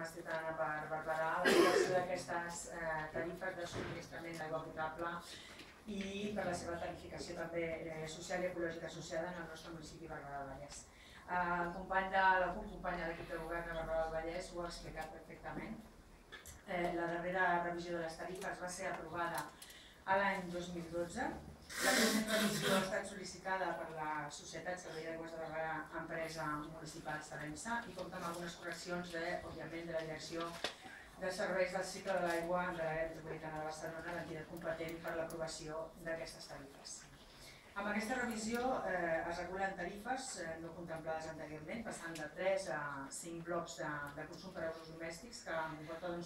Plataforma Ciutadana per Barberà l'aprovació d'aquestes tarifes de subministrament d'aigua potable i per la seva tarificació també social i ecològica associada en el nostre municipi Barberà del Vallès. El company de la CUP, company de l'equip de govern de Barberà del Vallès, ho ha explicat perfectament. La darrera revisió de les tarifes va ser aprovada l'any 2012. La present revisió ha estat sol·licitada per la Societat Servei d'Aigües de Barberà, empresa municipal Sarensa, i compta amb algunes correccions, òbviament, de la Direcció de Serveis del Cicle de l'Aigua de l'àrea metropolitana de Barcelona, l'entitat competent per l'aprovació d'aquestes tarifes. Amb aquesta revisió es regulen tarifes no contemplades anteriorment, passant de 3 a 5 blocs de consum per a usos domèstics, que comporta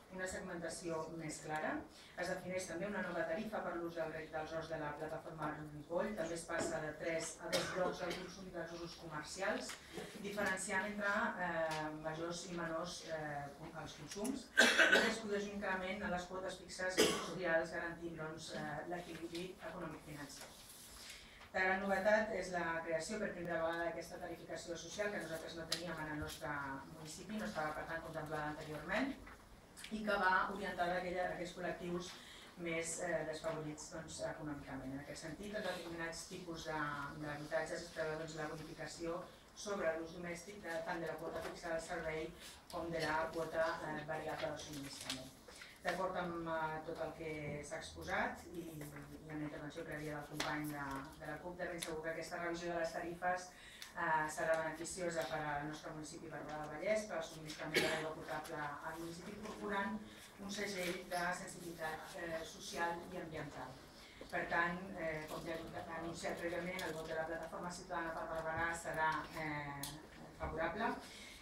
una segmentació més clara. Es defineix també una nova tarifa per l'ús del reg dels horts de la plataforma Ripoll. També es passa de 3 a 2 blocs del consum dels usos comercials, diferenciant entre majors i menors els consums, i es produeix un increment en les quotes fixes industrials, garantint l'equilibri econòmic-financer. La gran novetat és la creació per primera vegada d'aquesta tarificació social que nosaltres no teníem en el nostre municipi, no estava per tant contemplada anteriorment, i que va orientada a aquells col·lectius més desfavorits econòmicament. En aquest sentit, en determinats tipus d'habitatges es preveu la bonificació sobre l'ús domèstic tant de la quota fixa del servei com de la quota variable de subministrament. D'acord amb tot el que s'ha exposat i amb la intervenció prèvia del company de la CUP, de ben segur que aquesta revisió de les tarifes serà beneficiosa per al nostre municipi Barberà del Vallès, per al subministrament d'aigua potable al municipi, incorporant un segell de sensibilitat social i ambiental. Per tant, com ja he anunciat prèviament, el vot de la Plataforma Ciutadana per Barberà serà favorable,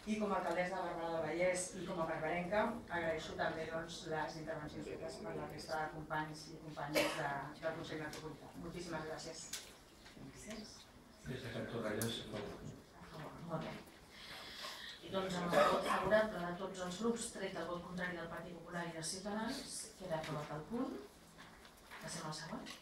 i com a alcaldessa de Barberà del Vallès i com a barberenca agraeixo també les intervencions fetes per la resta de companys i companyes del Consell Metropolità. Moltíssimes gràcies. Des de Can Torrelles, molt bé. I doncs amb el vot favorable de tots els grups, tret el vot contrari del Partit Popular i de Ciutadans, queda aprovat el punt. Passem al següent.